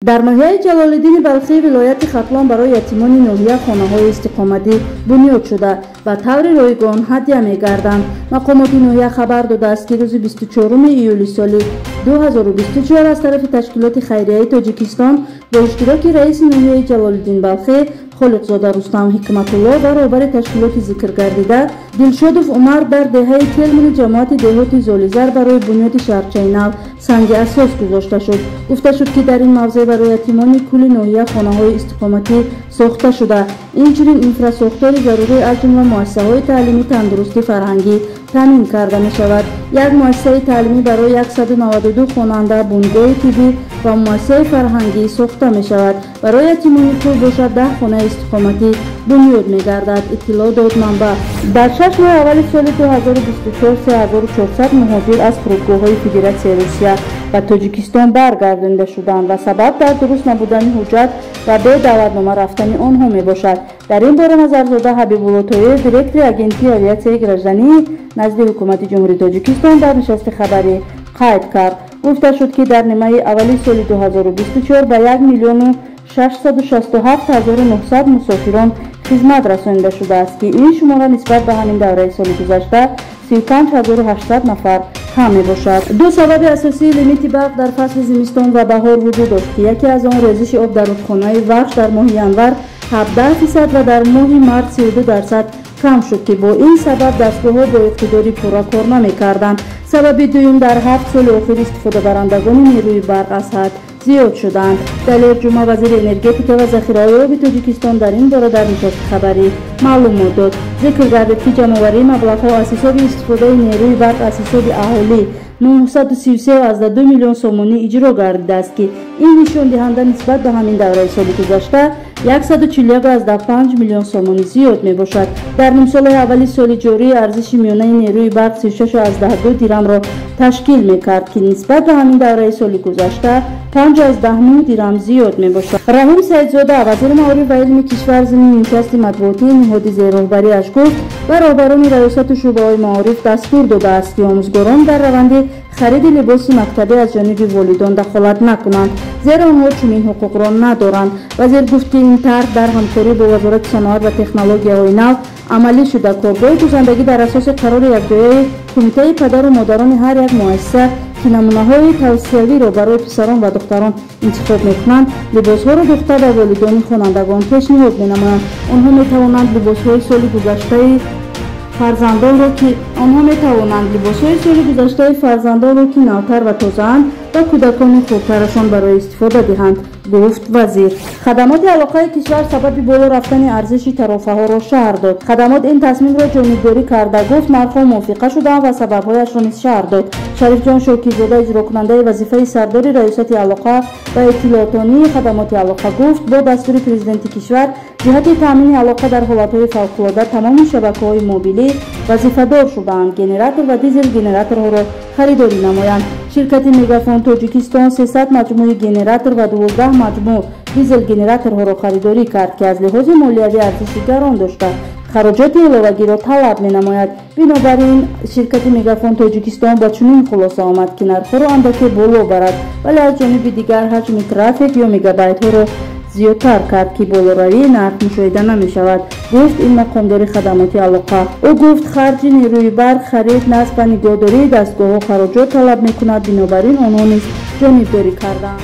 در ناحیه جلال‌الدین بلخی ولایت ختلان برای یتیمان نوحیه خانه‌های استقامتی بنیاد شده و طور رایگان هدیه می‌گردند. مقامات نوحیه خبر داده است که روز 24 ایولی سال 2024 از طرف تشکیلات خیریه تاجیکستان با اشتراک رئیس نوحیه جلال‌الدین بلخی خالقزاده رستم حکمت‌الله و رهبر تشکیلات ذکر گردیده دلشادов عمر در دهه تلمون جماعت دهات زالیزر برای بنیاد شهرچه نو سنگ اساس گذاشته شد. گفته شد که در این موضع برای یتیمان کل نوحیه خانه‌های استقامتی ساخته شده. اینچنین اینفراساختار ضروری از جمله مؤسسه‌های تعلیمی، تندرستی، فرهنگی تامین کرده می شود. یک مؤسسه تعلیمی برای 192 خواننده، بنگاه طبی و مؤسسه فرهنگی ساخته می شود. برای یتیمان کل باشد 10 خانه استقامتی بنیاد می گردد. اطلاع داد منبع. در 6 ماه اول سال 2024 3400 مهاجر از فرودگاه‌های فدراسیون روسیه و تاجیکستان برگردانده شدند و سبب در درست نبودن حجت و به دعوتنامه رفتن آنها می باشد. در این باره نظرزاده حبیب‌الله طاهر دیرکتور اجنسی اویاسیای گراجدانی نزد حکومت جمهوری تاجیکستان در نشست خبری قید کرد. گفته شد که در نیمه اولی سال 2024 به 1,667,900 مسافران خدمت رسانیده شده است که این شماره نسبت به همین دوره سال گذشته 35,800 نفر کم می باشد. دو سبب اساسی لیمیت برق در فصل زمستان و بهار وجود داشت که یکی از آن ریزش آب در رودخانه‌های وخش در ماه ینور 17% و در ماه مارس 32% کم شد که با این سبب دستگاه‌ها با اقتداری پورا کار نمی‌کردند. سبب دوم در 7 سال اخیر استفاده برندگان نیروی برق از حد زیاد شدند. دلیر جمعه وزیر انرژتیک و ذخیره آب تاجیکستان در این باره در نشست خبری معلومات داد. ذکر گردید که جمع‌آوری مبلغ‌ها از حساب استفاده نیروی برق از حساب اهالی 933.2 میلیون سومانی اجرا گردیده است که این نشان دهنده نسبت به همین دوره سال گذشته 141.5 میلیون سومانی زیاد می باشد. در نیم سال اولی سال جاری ارزش میانه نیروی برق 36.2 درم را تشکیل می کرد که نسبت به همین دوره سال گذشته 5.9 درم زیاد می باشد. رحیم سیدزاده وزیر معارف و علم کشور ضمن نشست مطبوعاتی نهاد زیر رهبری‌اش گفت و رهبران ریاست شعبه‌های معارف دستور داده است که آموزگاران در روند خرید لباس مکتبی از جانب والدان دخالت نکنند زیرا آنها چنین حقوق را ندارند. وزیر گفت که این طرح در همکاری با وزارت صنعت و تکنولوژی‌های نو عملی شده. کارگاه گزندگی در اساس قرار یکجایی کمیته پدر و مادران هر یک مؤسسه که نمونه‌های توصیوی را برای پسران و دختران انتخاب می‌کنند لباس‌ها را دختر و والدین خوانندگان پیشنهاد می‌نمایند. آنها می‌توانند لباس‌های سال گذشته فرزندان را که نوتر و تازه‌اند و کودکان خردترشان برای استفاده دهند، گفت وزیر. خدمات علاقه کشور سبب بالا رفتن ارزش ترافه‌ها را شرح داد. خدمات این تصمیم را جانبداری کرده گفت مردها موافقه شدند و سبب‌هایش را نیز شرح داد. شریف جان شوکی‌زاده اجرا کننده وظیفه سردار ریاست علاقه و اطلاعاتی خدمات علاقه گفت با دستور پرزیدنت کشور جهت تامین علاقه در حالت‌های فوق‌العاده تمام شبکه‌های موبیلی وظیفه‌دار شدند گنراتور و دیزل گنراتورها را خریداری نمایند. شرکت میگافون تاجیکستان 300 مجموعه گنراتور و 12 مجموعه دیزل گنراتورها را خریداری کرد که از لحاظ مالیوی ارزش گران داشته خراجات علاوگی را طلب می‌نماید. بنابراین شرکت میگافون تاجیکستان با چنین خلاصه آمد که نرخ‌ها را اندکی بالا برد ولی از جانب دیگر حجم ترافیک یا میگابایت‌ها را زیادتر کرد که بالاروی نرخ مشاهده نمی شود، گفت این مقامدار خدمات علاقه. او گفت خرج نیروی برق خرید نصب و نگهداری دستگاه ها خراجات طلب می کند، بنابراین آنها نیز جانبداری کردند.